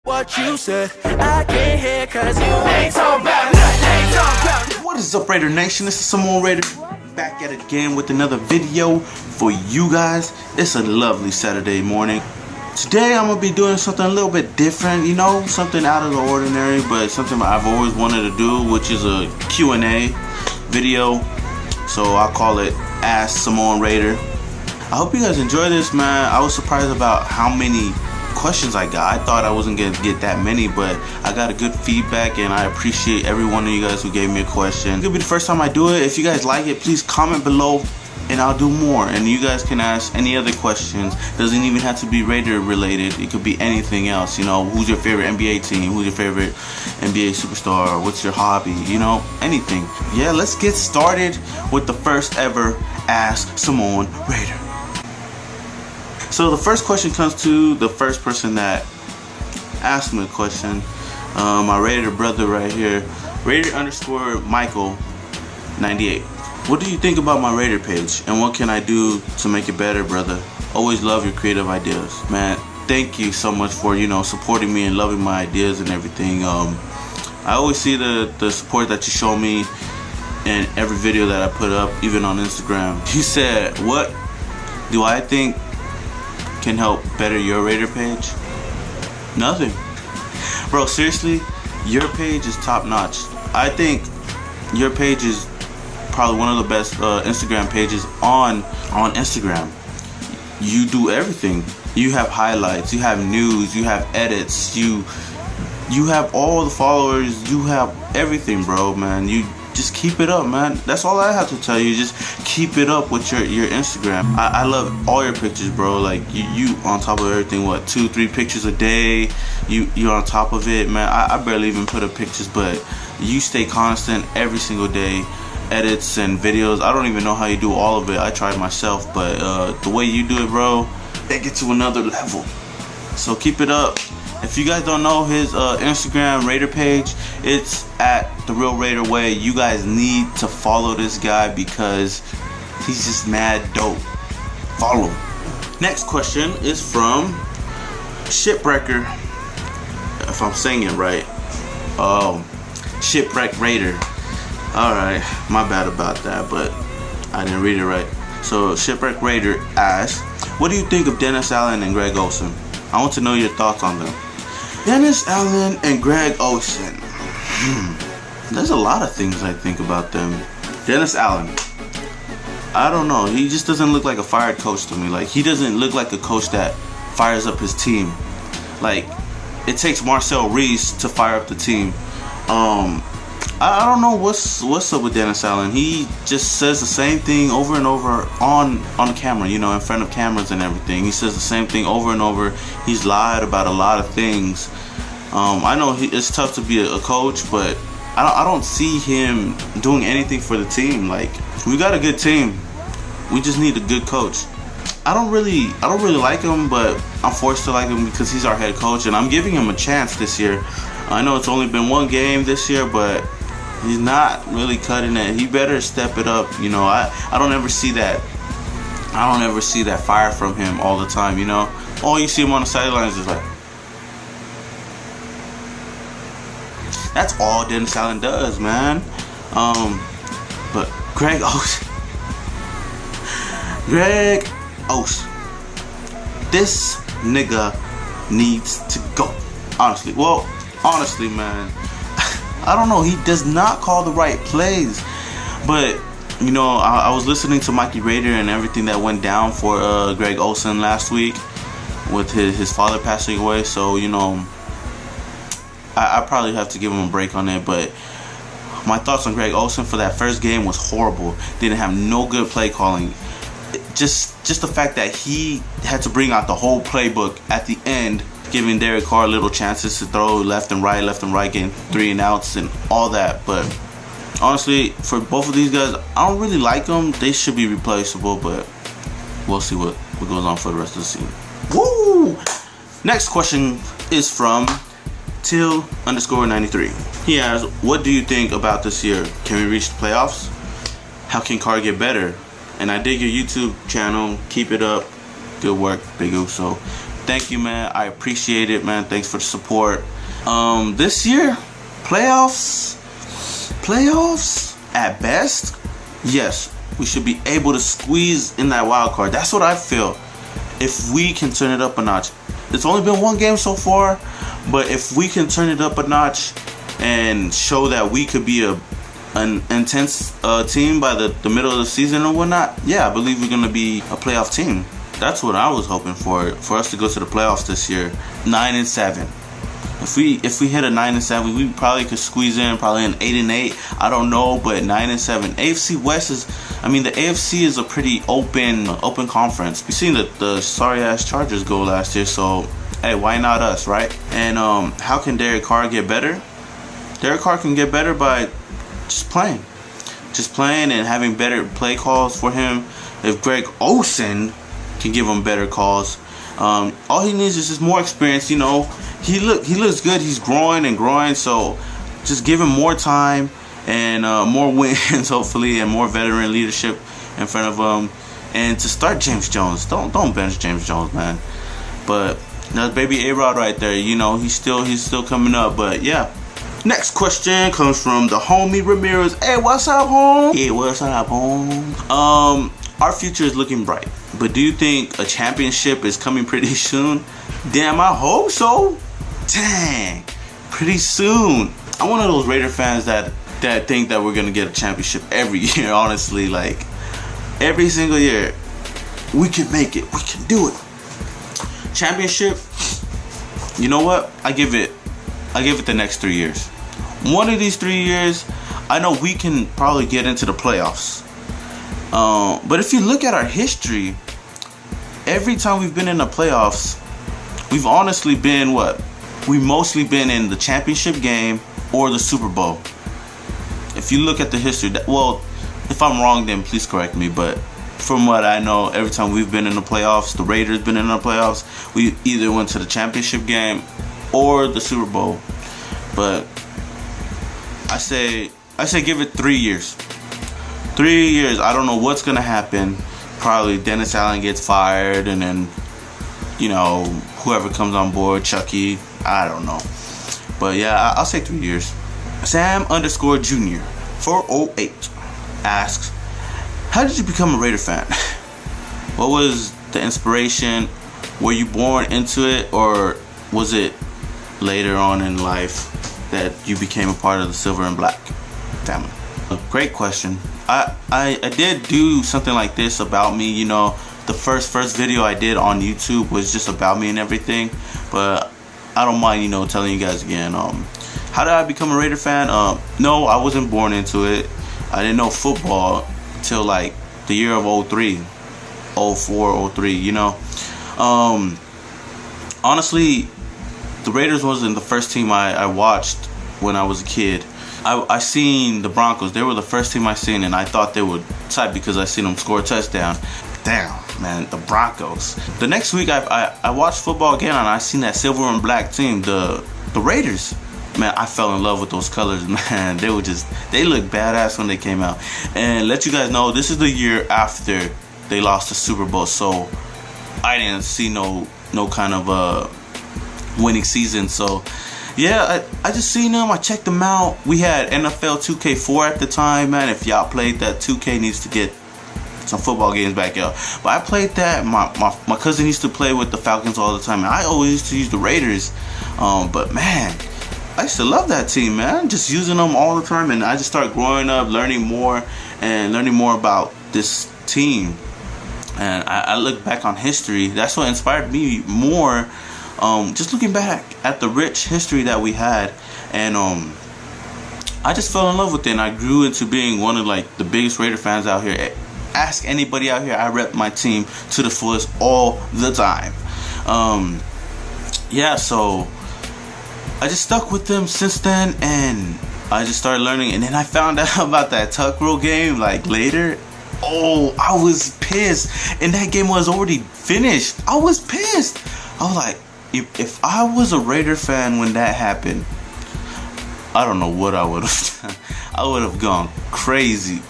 What you said, I can't hear cause you ain't talking about nothing, ain't talking about. What is up, Raider Nation? This is Samoanraider back at it again with another video for you guys. It's a lovely Saturday morning. Today I'm gonna be doing something a little bit different, you know, something out of the ordinary, but something I've always wanted to do, which is a Q&A video. So I'll call it Ask Samoanraider. I hope you guys enjoy this, man. I was surprised about how many questions I got. I thought I wasn't gonna get that many, but I got a good feedback and I appreciate every one of you guys who gave me a question. It's gonna be the first time I do it. If you guys like it, please comment below and I'll do more. And you guys can ask any other questions. Doesn't even have to be Raider related. It could be anything else. You know, who's your favorite NBA team? Who's your favorite NBA superstar? What's your hobby? You know, anything. Yeah, let's get started with the first ever Ask Samoanraider. So the first question comes to the first person that asked me a question. My Raider brother right here, Raider_Michael98. What do you think about my Raider page, and what can I do to make it better, brother? Always love your creative ideas, man. Thank you so much for, you know, supporting me and loving my ideas and everything. I always see the support that you show me in every video that I put up, even on Instagram. You said, what do I think can help better your Raider page? Nothing, bro. Seriously, your page is top notch. I think your page is probably one of the best Instagram pages on Instagram. You do everything. You have highlights, you have news, you have edits, you have all the followers, you have everything, bro, man. You just keep it up, man. That's all I have to tell you. Just keep it up with your Instagram. I love all your pictures, bro. Like you on top of everything. What, 2-3 pictures a day? You're on top of it, man. I barely even put up pictures, but you stay constant every single day. Edits and videos. I don't even know how you do all of it. I tried myself, but the way you do it, bro, take it to another level. So keep it up. If you guys don't know his Instagram Raider page, it's at The Real Raider Way. You guys need to follow this guy because he's just mad dope. Follow him. Next question is from Shipwrecker. If I'm saying it right. Oh, Shipwreck Raider. Alright, my bad about that, but I didn't read it right. So Shipwreck Raider asks, what do you think of Dennis Allen and Greg Olsen? I want to know your thoughts on them. Dennis Allen and Greg Olsen. There's a lot of things I think about them. Dennis Allen, I don't know. He just doesn't look like a fired coach to me. Like, he doesn't look like a coach that fires up his team. Like, it takes Marcel Reese to fire up the team. I don't know what's up with Dennis Allen. He just says the same thing over and over on camera, you know, in front of cameras and everything. He says the same thing over and over. He's lied about a lot of things. I know it's tough to be a coach, but I don't see him doing anything for the team. Like, we got a good team. We just need a good coach. I don't really like him, but I'm forced to like him because he's our head coach, and I'm giving him a chance this year. I know it's only been one game this year, but he's not really cutting it. He better step it up. You know, I don't ever see that. I don't ever see that fire from him all the time. You know, all you see him on the sidelines is like. That's all Dennis Allen does, man. But Greg Olsen. This nigga needs to go. Honestly, man. I don't know. He does not call the right plays. But, you know, I was listening to Mikey Raider and everything that went down for Greg Olsen last week with his father passing away. So, you know, I probably have to give him a break on it. But my thoughts on Greg Olsen for that first game was horrible. Didn't have no good play calling. Just the fact that he had to bring out the whole playbook at the end, giving Derek Carr little chances to throw left and right, getting 3 and outs and all that. But honestly, for both of these guys, I don't really like them. They should be replaceable, but we'll see what goes on for the rest of the season. Woo! Next question is from Till_93. He asks, what do you think about this year? Can we reach the playoffs? How can Carr get better? And I dig your YouTube channel. Keep it up. Good work, Big Uso. thank you, man. I appreciate it, man. Thanks for the support. This year, playoffs at best, yes, we should be able to squeeze in that wild card. That's what I feel. If we can turn it up a notch. It's only been one game so far, but if we can turn it up a notch and show that we could be an intense team by the middle of the season or whatnot, yeah, I believe we're gonna be a playoff team. That's what I was hoping for us to go to the playoffs this year. 9-7. If we hit a 9-7, we probably could squeeze in probably an 8-8. I don't know, but 9-7. AFC West is, I mean, the AFC is a pretty open conference. We seen the sorry ass Chargers go last year, so hey, why not us, right? And how can Derek Carr get better? Derek Carr can get better by just playing and having better play calls for him. If Greg Olsen can give him better calls, all he needs is just more experience. You know, he looks good. He's growing, so just give him more time and more wins, hopefully, and more veteran leadership in front of him. And to start James Jones, don't bench James Jones, man. But that's baby A-Rod right there. You know, he's still coming up. But yeah. Next question comes from the homie Ramirez. Hey, what's up, home? Hey, what's up, home? Our future is looking bright, but do you think a championship is coming pretty soon? Damn, I hope so. Dang, pretty soon. I'm one of those Raider fans that think that we're gonna get a championship every year. Honestly, like every single year, we can make it. We can do it. Championship. You know what? I give it the next 3 years. One of these 3 years, I know we can probably get into the playoffs. But if you look at our history, every time we've been in the playoffs, we've honestly been what? We've mostly been in the championship game or the Super Bowl. If you look at the history, well, if I'm wrong, then please correct me. But from what I know, every time we've been in the playoffs, the Raiders been in the playoffs, we either went to the championship game or the Super Bowl. But I say give it 3 years. 3 years. I don't know what's gonna happen. Probably Dennis Allen gets fired, and then, you know, whoever comes on board, Chucky. I don't know. But yeah, I'll say 3 years. Sam_Jr. 408 asks, how did you become a Raider fan? What was the inspiration? Were you born into it, or was it later on in life that you became a part of the Silver and Black family? A great question. I did do something like this about me. You know, the first video I did on YouTube was just about me and everything, but I don't mind, you know, telling you guys again. How did I become a Raider fan? No, I wasn't born into it. I didn't know football till like the year of 03, 04, 03, you know. Honestly, the Raiders wasn't the first team I watched when I was a kid. I seen the Broncos. They were the first team I seen, and I thought they would type because I seen them score a touchdown. Damn, man, the Broncos. The next week, I watched football again, and I seen that silver and black team, the Raiders. Man, I fell in love with those colors, man. They looked badass when they came out. And let you guys know, this is the year after they lost the Super Bowl, so I didn't see no kind of winning season. So yeah, I just seen them. I checked them out. We had NFL 2K4 at the time, man. If y'all played that, 2K needs to get some football games back, y'all. But I played that. My cousin used to play with the Falcons all the time, and I always used to use the Raiders. But man, I used to love that team, man. Just using them all the time, and I just started growing up, learning more about this team. And I look back on history. That's what inspired me more. Just looking back at the rich history that we had, and I just fell in love with it, and I grew into being one of like the biggest Raider fans out here. Ask anybody out here, I rep my team to the fullest all the time. Yeah, so I just stuck with them since then, and I just started learning. And then I found out about that tuck rule game like later. Oh, I was pissed, and that game was already finished. I was pissed. I was like, if I was a Raider fan when that happened, I don't know what I would have done. I would have gone crazy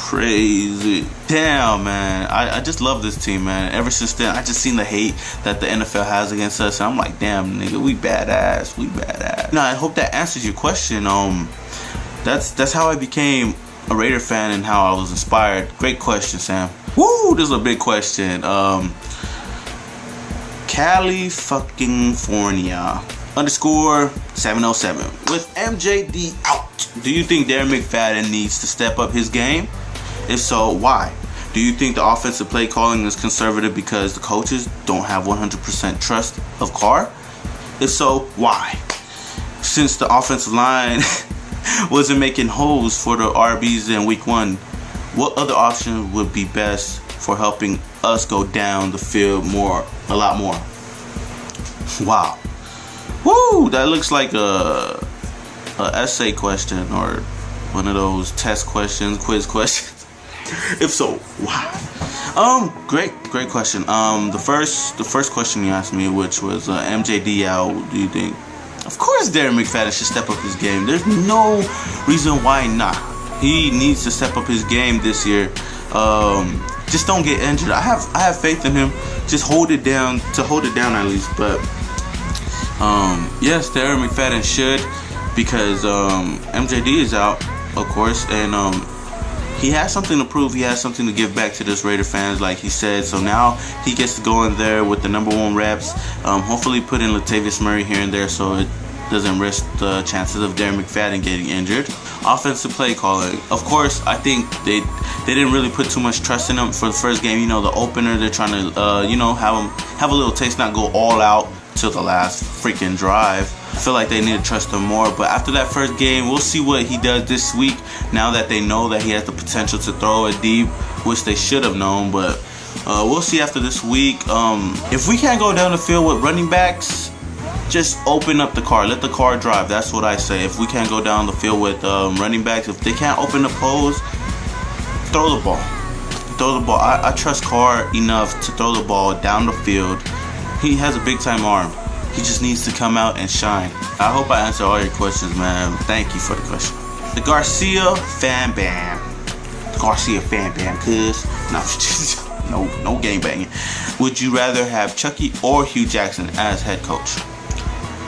crazy. Damn, man. I just love this team, man. Ever since then, I just seen the hate that the NFL has against us. And I'm like, damn, nigga, we badass. We badass. Now, I hope that answers your question. That's how I became a Raider fan and how I was inspired. Great question, Sam. Woo, this is a big question. California _707 with MJD out. Do you think Darren McFadden needs to step up his game? If so, why? Do you think the offensive play calling is conservative because the coaches don't have 100% trust of Carr? If so, why? Since the offensive line wasn't making holes for the RBs in week 1, what other option would be best for helping us go down the field a lot more? Wow. Woo, that looks like a essay question or one of those test questions, quiz questions. If so, wow. Great question. The first question you asked me, which was MJD out, do you think? Of course Darren McFadden should step up his game. There's no reason why not. He needs to step up his game this year. Just don't get injured. I have faith in him. Just hold it down at least. But yes, Darren McFadden should, because MJD is out, of course, and he has something to prove. He has something to give back to this Raider fans, like he said. So now he gets to go in there with the #1 reps. Hopefully put in Latavius Murray here and there so it doesn't risk the chances of Darren McFadden getting injured. Offensive play calling. Of course, I think they didn't really put too much trust in him for the first game. You know, the opener, they're trying to have a little taste, not go all out till the last freaking drive. I feel like they need to trust him more. But after that first game, we'll see what he does this week. Now that they know that he has the potential to throw it deep, which they should have known. But we'll see after this week. If we can't go down the field with running backs, just open up the car. Let the car drive. That's what I say. If we can't go down the field with running backs, if they can't open the holes, throw the ball. Throw the ball. I trust Carr enough to throw the ball down the field. He has a big-time arm. He just needs to come out and shine. I hope I answered all your questions, man. Thank you for the question. The Garcia fan bam. Garcia fan bam, cuz. No game banging. Would you rather have Chucky or Hugh Jackson as head coach?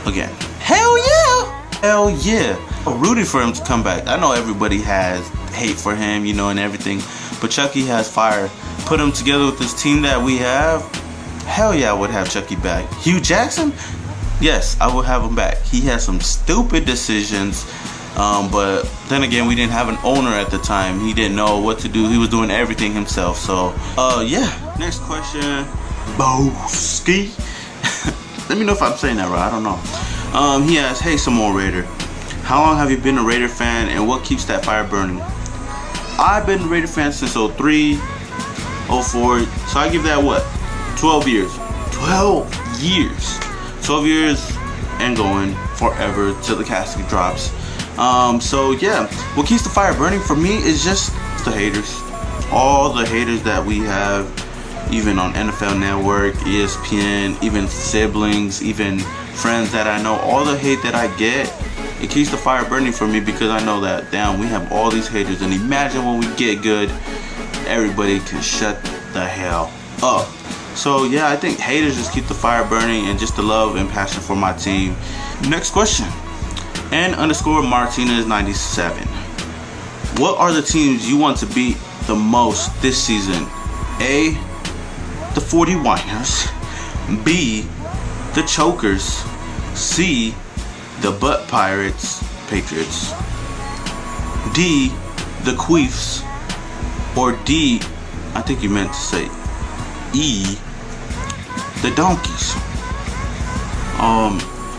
Again, hell yeah. Hell yeah. I'm rooting for him to come back. I know everybody has hate for him, you know, and everything. But Chucky has fire. Put him together with this team that we have. Hell yeah, I would have Chucky back. Hugh Jackson? Yes, I would have him back. He had some stupid decisions, but then again, we didn't have an owner at the time. He didn't know what to do. He was doing everything himself. So, yeah. Next question. Boski. Let me know if I'm saying that right. I don't know. He asked, hey, Samoanraider, how long have you been a Raider fan, and what keeps that fire burning? I've been a Raider fan since 03, 04. So I give that what? 12 years. 12 years. 12 years and going forever till the casket drops. So yeah, what keeps the fire burning for me is just the haters. All the haters that we have, even on NFL Network, ESPN, even siblings, even friends that I know, all the hate that I get, it keeps the fire burning for me, because I know that, damn, we have all these haters, and imagine when we get good, everybody can shut the hell up. So yeah, I think haters just keep the fire burning, and just the love and passion for my team. Next question. N_Martinez97. What are the teams you want to beat the most this season? A, the 49ers. B, the Chokers. C, the Butt Pirates, Patriots. D, the Queefs. Or D, I think you meant to say E, the Donkeys.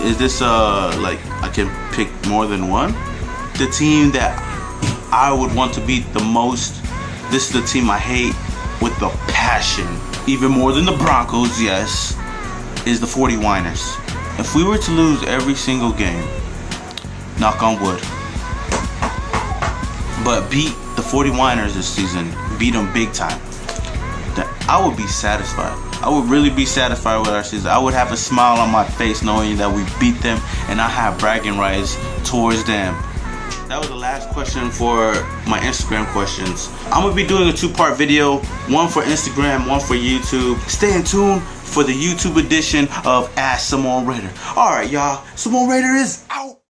Is this like I can pick more than one? The team that I would want to beat the most, this is the team I hate with the passion, even more than the Broncos, yes, is the 49ers. If we were to lose every single game, knock on wood, but beat the 49ers this season, beat them big time, then I would be satisfied. I would really be satisfied with our season. I would have a smile on my face knowing that we beat them, and I have bragging rights towards them. that was the last question for my Instagram questions. I'm gonna be doing a 2-part video, one for Instagram, one for YouTube. Stay tuned for the YouTube edition of Ask Samoanraider. Alright y'all, Samoanraider is out.